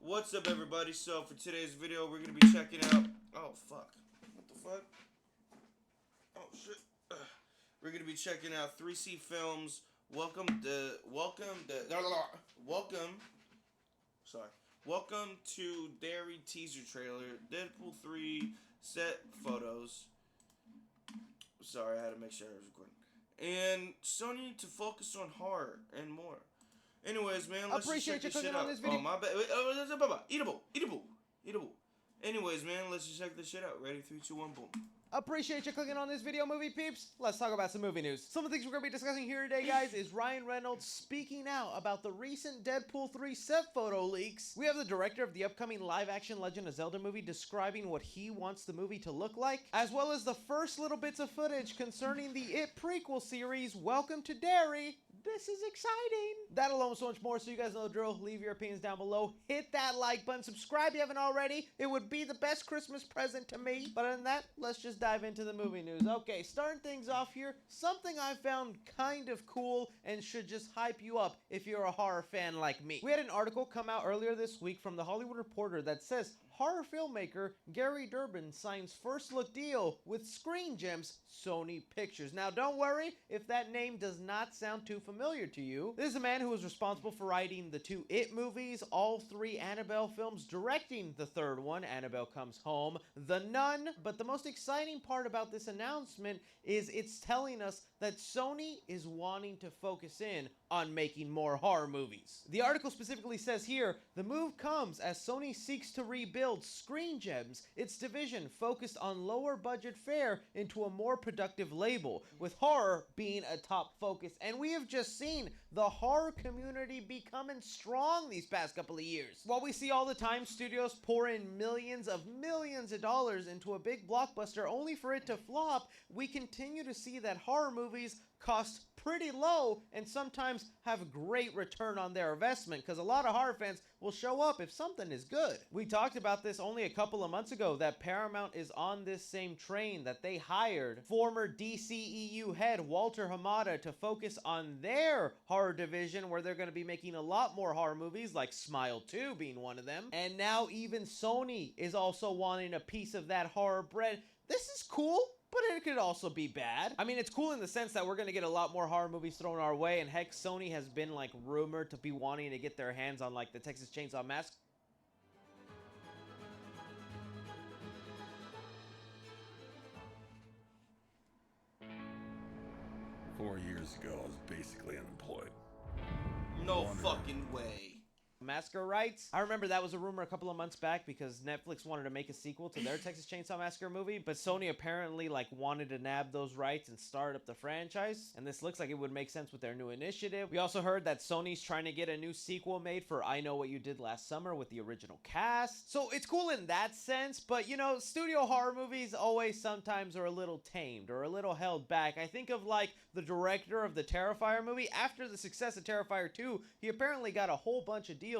What's up, everybody? So for today's video, we're gonna be checking out. Oh fuck! What the fuck? Oh shit! We're gonna be checking out 3C Films. Welcome. Sorry. Welcome to Derry teaser trailer. Deadpool 3 set photos. Sorry, I had to make sure I was recording. And Sony to focus on horror and more. Anyways, man, let's just check Appreciate you this shit clicking on out. this video. Oh, my bad. Eatable. Anyways, man, let's just check this shit out. Ready? 3, 2, 1, boom. Appreciate you clicking on this video, movie peeps. Let's talk about some movie news. Some of the things we're going to be discussing here today, guys, is Ryan Reynolds speaking out about the recent Deadpool 3 set photo leaks. We have the director of the upcoming live-action Legend of Zelda movie describing what he wants the movie to look like, as well as the first little bits of footage concerning the It prequel series, Welcome to Derry. This is exciting. That alone, so much more, so you guys know the drill. Leave your opinions down below. Hit that like button. Subscribe if you haven't already. It would be the best Christmas present to me. But other than that, let's just dive into the movie news. Okay, starting things off here, something I found kind of cool and should just hype you up if you're a horror fan like me. We had an article come out earlier this week from The Hollywood Reporter that says horror filmmaker Gary Durbin signs first look deal with Screen Gems Sony Pictures. Now don't worry if that name does not sound too familiar to you. This is a man who was responsible for writing the 2 It movies, all 3 Annabelle films, directing the 3rd one, Annabelle Comes Home, The Nun. But the most exciting part about this announcement is it's telling us that Sony is wanting to focus in on making more horror movies. The article specifically says here, the move comes as Sony seeks to rebuild Screen Gems, its division focused on lower budget fare, into a more productive label, with horror being a top focus. And we have just seen the horror community becoming strong these past couple of years. While we see all the time studios pour in millions of dollars into a big blockbuster only for it to flop, we continue to see that horror movies cost pretty low and sometimes have a great return on their investment, because a lot of horror fans will show up if something is good. We talked about this only a couple of months ago, that Paramount is on this same train, that they hired former DCEU head Walter Hamada to focus on their horror division, where they're going to be making a lot more horror movies, like Smile 2 being one of them. And now even Sony is also wanting a piece of that horror bread. This is cool, but it could also be bad. I mean, it's cool in the sense that we're going to get a lot more horror movies thrown our way, and heck, Sony has been like rumored to be wanting to get their hands on like the Texas Chainsaw Massacre. Four years ago, I was basically unemployed. No fucking way. Massacre rights. I remember that was a rumor a couple of months back because Netflix wanted to make a sequel to their Texas Chainsaw Massacre movie, but Sony apparently like wanted to nab those rights and start up the franchise, and this looks like it would make sense with their new initiative. We also heard that Sony's trying to get a new sequel made for I Know What You Did Last Summer with the original cast, so it's cool in that sense. But you know, studio horror movies always sometimes are a little tamed or a little held back. I think of like the director of the Terrifier movie. After the success of Terrifier 2, he apparently got a whole bunch of deals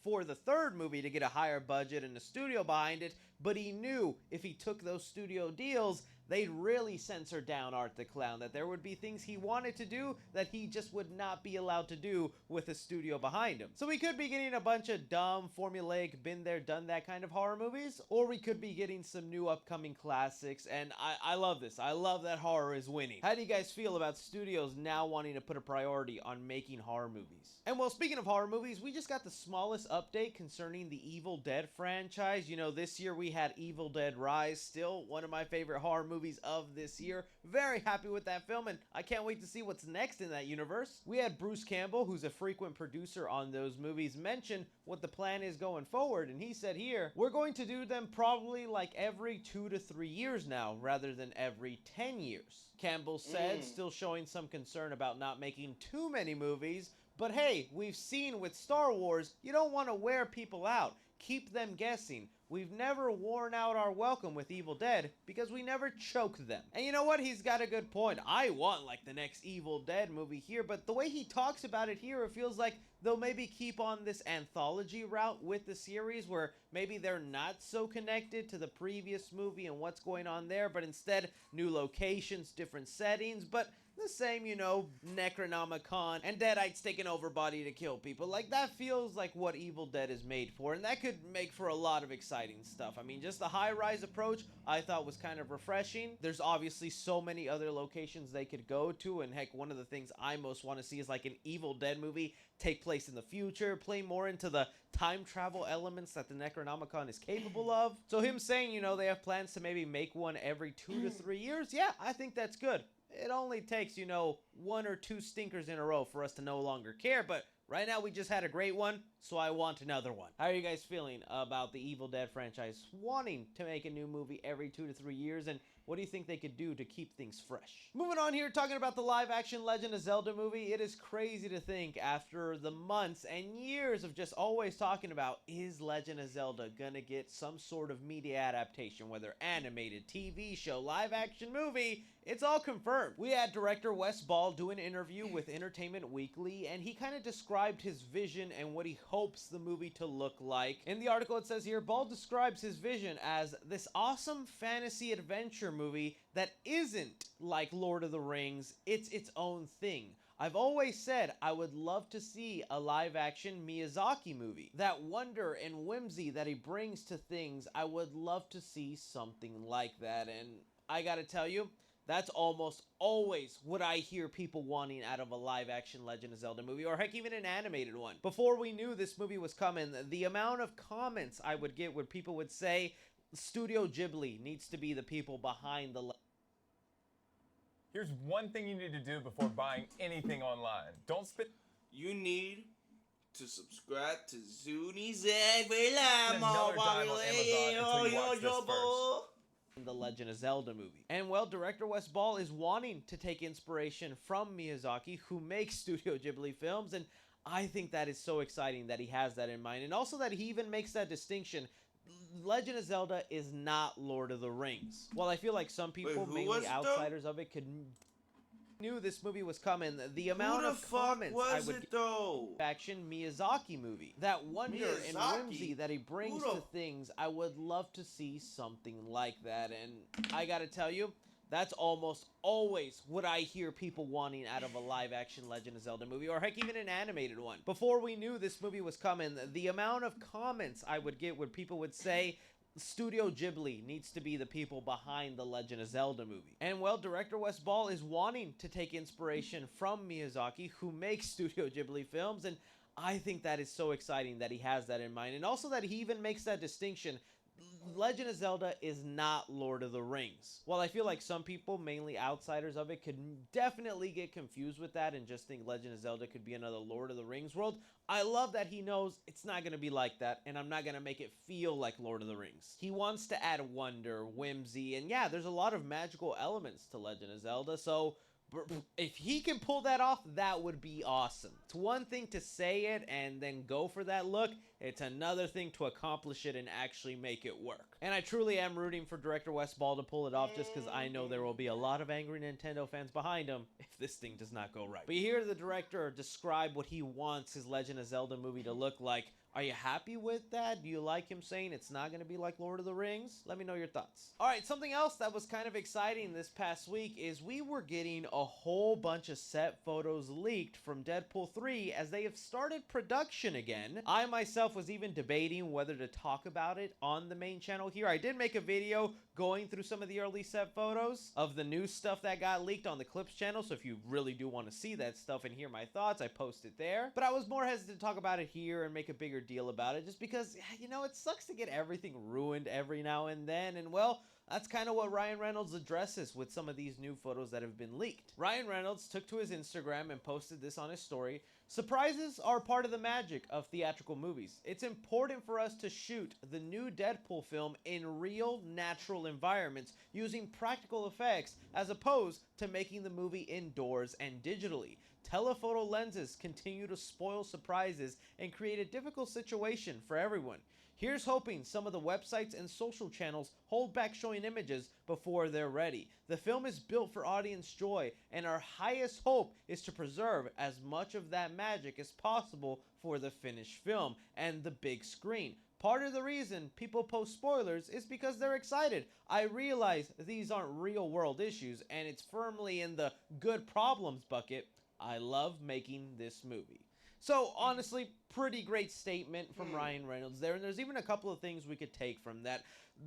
for the 3rd movie to get a higher budget and a studio behind it, but he knew if he took those studio deals, they'd really censor down Art the Clown, that there would be things he wanted to do that he just would not be allowed to do with a studio behind him. So we could be getting a bunch of dumb, formulaic, been there, done that kind of horror movies, or we could be getting some new upcoming classics, and I love this. I love that horror is winning. How do you guys feel about studios now wanting to put a priority on making horror movies? And well, speaking of horror movies, we just got the smallest update concerning the Evil Dead franchise. You know, this year we had Evil Dead Rise, still one of my favorite horror movies of this year. Very happy with that film, and I can't wait to see what's next in that universe. We had Bruce Campbell, who's a frequent producer on those movies, mention what the plan is going forward, and he said here, we're going to do them probably like every 2 to 3 years now, rather than every 10 years. Campbell said, still showing some concern about not making too many movies, but hey, we've seen with Star Wars, you don't want to wear people out. Keep them guessing. We've never worn out our welcome with Evil Dead because we never choke them. And you know what? He's got a good point. I want like the next Evil Dead movie here, but the way he talks about it here, it feels like they'll maybe keep on this anthology route with the series where maybe they're not so connected to the previous movie and what's going on there, but instead new locations, different settings. But the same, you know, Necronomicon and Deadites taking over body to kill people. Like, that feels like what Evil Dead is made for, and that could make for a lot of exciting stuff. I mean, just the high-rise approach I thought was kind of refreshing. There's obviously so many other locations they could go to, and heck, one of the things I most want to see is like an Evil Dead movie take place in the future, play more into the time travel elements that the Necronomicon is capable of. So him saying, you know, they have plans to maybe make one every 2 to 3 years, yeah, I think that's good. It only takes, you know, 1 or 2 stinkers in a row for us to no longer care, but right now we just had a great one, so I want another one. How are you guys feeling about the Evil Dead franchise wanting to make a new movie every 2 to 3 years, and what do you think they could do to keep things fresh? Moving on here, talking about the live-action Legend of Zelda movie, it is crazy to think after the months and years of just always talking about, is Legend of Zelda gonna get some sort of media adaptation, whether animated, TV show, live-action movie, it's all confirmed. We had director Wes Ball do an interview with Entertainment Weekly, and he kind of described his vision and what he hopes the movie to look like. In the article it says here, Ball describes his vision as this awesome fantasy adventure movie that isn't like Lord of the Rings, it's its own thing. I've always said I would love to see a live-action Miyazaki movie. That wonder and whimsy that he brings to things, I would love to see something like that, and I gotta tell you, that's almost always what I hear people wanting out of a live-action Legend of Zelda movie, or heck, even an animated one. Before we knew this movie was coming, the amount of comments I would get where people would say, Studio Ghibli needs to be the people behind the... Here's one thing you need to do before buying anything online. Don't spend... You need to subscribe to Zuni's every line. Another dime on Amazon until you watch this first. The Legend of Zelda movie. And well, director Wes Ball is wanting to take inspiration from Miyazaki, who makes Studio Ghibli films, and I think that is so exciting that he has that in mind, and also that he even makes that distinction. Legend of Zelda is not Lord of the Rings. While I feel like some people, mainly outsiders of it, could knew this movie was coming, the amount of comments I would get action Miyazaki movie. That wonder and whimsy that he brings to things, I would love to see something like that, and I gotta tell you, that's almost always what I hear people wanting out of a live-action Legend of Zelda movie, or heck, even an animated one. Before we knew this movie was coming, the amount of comments I would get where people would say, Studio Ghibli needs to be the people behind the Legend of Zelda movie. And well, director Wes Ball is wanting to take inspiration from Miyazaki, who makes Studio Ghibli films, and I think that is so exciting that he has that in mind, and also that he even makes that distinction. Legend of Zelda is not Lord of the Rings. While I feel like some people, mainly outsiders of it, could definitely get confused with that and just think Legend of Zelda could be another Lord of the Rings world, I love that he knows it's not going to be like that, and I'm not going to make it feel like Lord of the Rings. He wants to add wonder, whimsy, and yeah, there's a lot of magical elements to Legend of Zelda, so if he can pull that off, that would be awesome. It's one thing to say it and then go for that look. It's another thing to accomplish it and actually make it work. And I truly am rooting for director Wes Ball to pull it off, just because I know there will be a lot of angry Nintendo fans behind him if this thing does not go right. But you hear the director describe what he wants his Legend of Zelda movie to look like. Are you happy with that? Do you like him saying it's not going to be like Lord of the Rings? Let me know your thoughts. Alright, something else that was kind of exciting this past week is we were getting a whole bunch of set photos leaked from Deadpool 3 as they have started production again. I myself was even debating whether to talk about it on the main channel here. I did make a video going through some of the early set photos of the new stuff that got leaked on the Clips channel, so if you really do want to see that stuff and hear my thoughts, I post it there. But I was more hesitant to talk about it here and make a bigger deal about it, just because, you know, it sucks to get everything ruined every now and then, and well, that's kind of what Ryan Reynolds addresses with some of these new photos that have been leaked. Ryan Reynolds took to his Instagram and posted this on his story. Surprises are part of the magic of theatrical movies. It's important for us to shoot the new Deadpool film in real, natural environments using practical effects as opposed to making the movie indoors and digitally. telephoto lenses continue to spoil surprises and create a difficult situation for everyone. Here's hoping some of the websites and social channels hold back showing images before they're ready. The film is built for audience joy, and our highest hope is to preserve as much of that magic as possible for the finished film and the big screen. Part of the reason people post spoilers is because they're excited. I realize these aren't real world issues, and it's firmly in the good problems bucket. I love making this movie. So honestly, pretty great statement from Ryan Reynolds there, and there's even a couple of things we could take from that.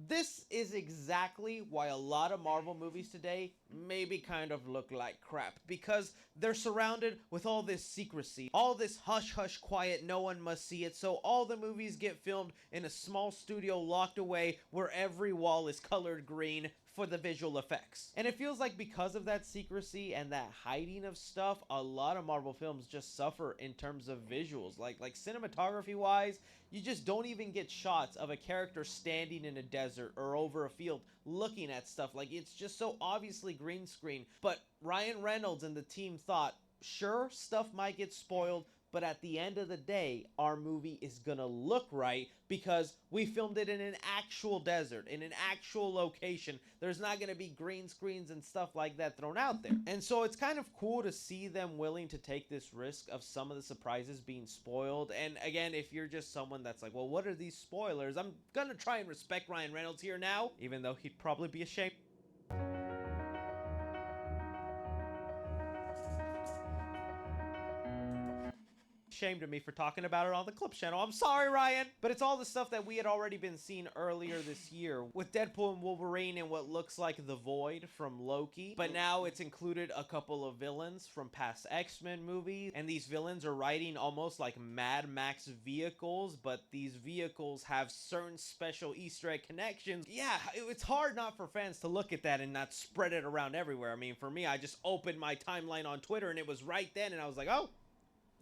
This is exactly why a lot of Marvel movies today maybe kind of look like crap, because they're surrounded with all this secrecy, all this hush-hush quiet, no one must see it, so all the movies get filmed in a small studio locked away where every wall is colored green for the visual effects. And it feels like because of that secrecy and that hiding of stuff, a lot of Marvel films just suffer in terms of visuals. Like cinematography wise, you just don't even get shots of a character standing in a desert or over a field looking at stuff. Like, it's just so obviously green screen. But Ryan Reynolds and the team thought, sure, stuff might get spoiled, but at the end of the day, our movie is gonna look right because we filmed it in an actual desert, in an actual location. There's not gonna be green screens and stuff like that thrown out there. And so it's kind of cool to see them willing to take this risk of some of the surprises being spoiled. And again, if you're just someone that's like, well, what are these spoilers? I'm gonna try and respect Ryan Reynolds here now, even though he'd probably be ashamed. Ashamed of me for talking about it on the Clips channel. I'm sorry, Ryan. But it's all the stuff that we had already been seeing earlier this year with Deadpool and Wolverine and what looks like the Void from Loki. But now it's included a couple of villains from past X-Men movies. And these villains are riding almost like Mad Max vehicles, but these vehicles have certain special Easter egg connections. Yeah, it's hard not for fans to look at that and not spread it around everywhere. I mean, for me, I just opened my timeline on Twitter and it was right then and I was like, oh,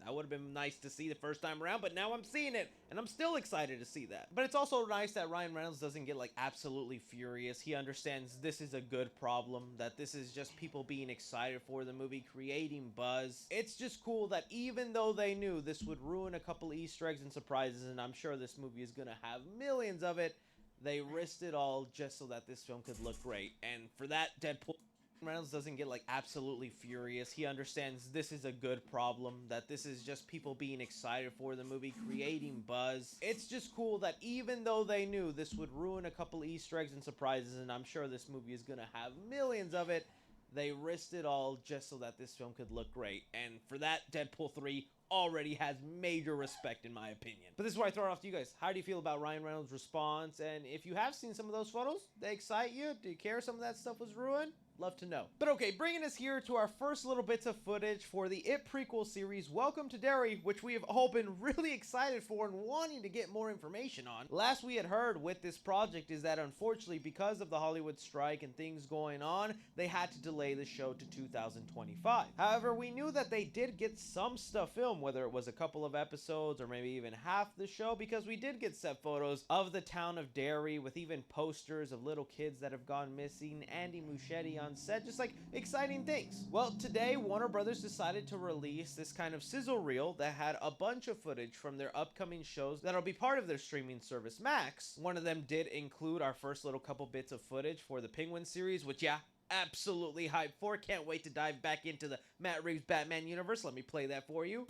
that would have been nice to see the first time around, but now I'm seeing it, and I'm still excited to see that. But it's also nice that Ryan Reynolds doesn't get, like, absolutely furious. He understands this is a good problem, that this is just people being excited for the movie, creating buzz. It's just cool that even though they knew this would ruin a couple Easter eggs and surprises, and I'm sure this movie is gonna have millions of it, they risked it all just so that this film could look great. And for that, Deadpool Reynolds doesn't get, like, absolutely furious. He understands this is a good problem, that this is just people being excited for the movie, creating buzz. It's just cool that even though they knew this would ruin a couple Easter eggs and surprises, and I'm sure this movie is gonna have millions of it, they risked it all just so that this film could look great. And for that, Deadpool 3 already has major respect in my opinion. But this is where I throw it off to you guys. How do you feel about Ryan Reynolds' response? And if you have seen some of those photos, they excite you? Do you care some of that stuff was ruined? Love to know. But okay, bringing us here to our first little bits of footage for the It prequel series, Welcome to Derry, which we have all been really excited for and wanting to get more information on. Last we had heard with this project is that unfortunately, because of the Hollywood strike and things going on, they had to delay the show to 2025. However, we knew that they did get some stuff filmed, whether it was a couple of episodes or maybe even half the show, because we did get set photos of the town of Derry with even posters of little kids that have gone missing, Andy Muschietti on set, just like exciting things. Well, today Warner Brothers decided to release this kind of sizzle reel that had a bunch of footage from their upcoming shows that'll be part of their streaming service Max. One of them did include our first little couple bits of footage for the Penguin series, which, yeah, absolutely hyped for. Can't wait to dive back into the Matt Reeves Batman universe. Let me play that for you.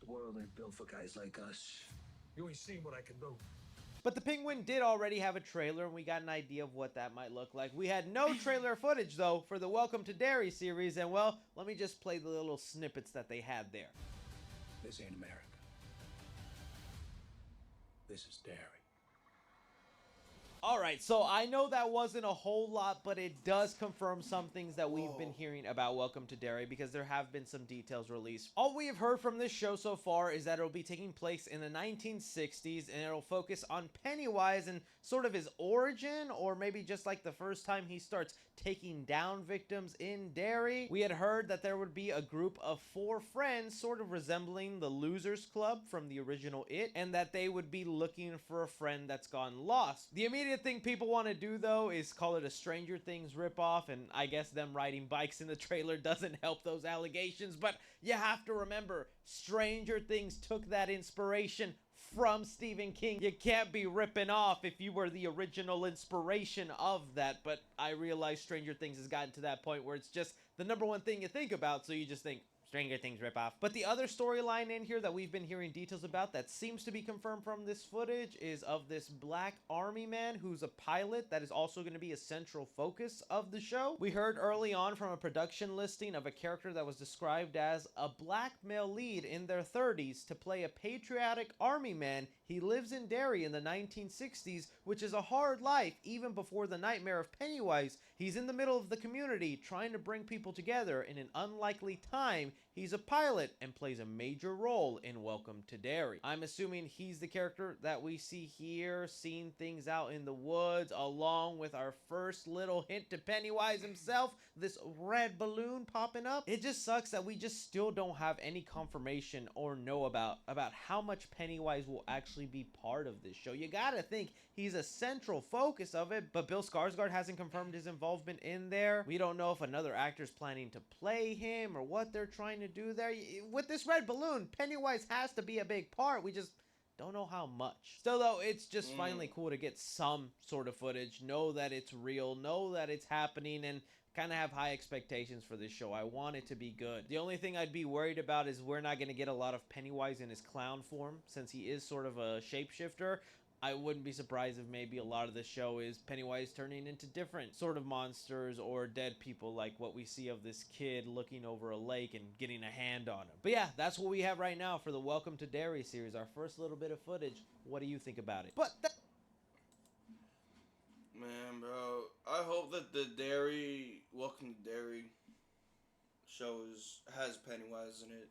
The world ain't built for guys like us. You ain't seen what I can do. But the Penguin did already have a trailer, and we got an idea of what that might look like. We had no trailer footage, though, for the Welcome to Derry series, and, well, let me just play the little snippets that they had there. This ain't America. This is Derry. Alright, so I know that wasn't a whole lot, but it does confirm some things that we've been hearing about Welcome to Derry, because there have been some details released. All we have heard from this show so far is that it'll be taking place in the 1960s, and it'll focus on Pennywise and sort of his origin, or maybe just like the first time he starts taking down victims in Derry. We had heard that there would be a group of 4 friends, sort of resembling the Losers Club from the original It, and that they would be looking for a friend that's gone lost. The immediate I think people want to do, though, is call it a Stranger Things ripoff, and I guess them riding bikes in the trailer doesn't help those allegations, but you have to remember, Stranger Things took that inspiration from Stephen King. You can't be ripping off if you were the original inspiration of that, but I realize Stranger Things has gotten to that point where it's just the number one thing you think about, so you just think, Stranger Things ripoff. But the other storyline in here that we've been hearing details about that seems to be confirmed from this footage is of this black army man who's a pilot that is also going to be a central focus of the show. We heard early on from a production listing of a character that was described as a black male lead in their 30s to play a patriotic army man. He lives in Derry in the 1960s, which is a hard life even before the nightmare of Pennywise. He's in the middle of the community trying to bring people together in an unlikely time. He's a pilot and plays a major role in Welcome to Derry. I'm assuming he's the character that we see here, seeing things out in the woods, along with our first little hint to Pennywise himself, this red balloon popping up. It just sucks that we just still don't have any confirmation or know about how much Pennywise will actually be part of this show. You gotta think he's a central focus of it, but Bill Skarsgård hasn't confirmed his involvement in there. We don't know if another actor's planning to play him or what they're trying to do there. With this red balloon, Pennywise has to be a big part. We just don't know how much. Still, though, it's just finally cool to get some sort of footage, know that it's real, know that it's happening, and kind of have high expectations for this show. I want it to be good. The only thing I'd be worried about is we're not going to get a lot of Pennywise in his clown form, since he is sort of a shapeshifter. I wouldn't be surprised if maybe a lot of the show is Pennywise turning into different sort of monsters or dead people, like what we see of this kid looking over a lake and getting a hand on him. But yeah, that's what we have right now for the Welcome to Derry series, our first little bit of footage. What do you think about it? Man, bro, I hope that the Welcome to Derry show has Pennywise in it.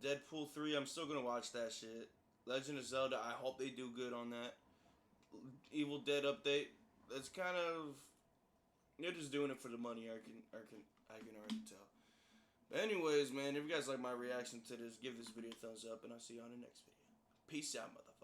Deadpool 3, I'm still gonna watch that shit. Legend of Zelda, I hope they do good on that. Evil Dead update, that's kind of, they're just doing it for the money. I can already tell. But anyways, man, if you guys like my reaction to this, give this video a thumbs up, and I'll see you on the next video. Peace out, motherfucker.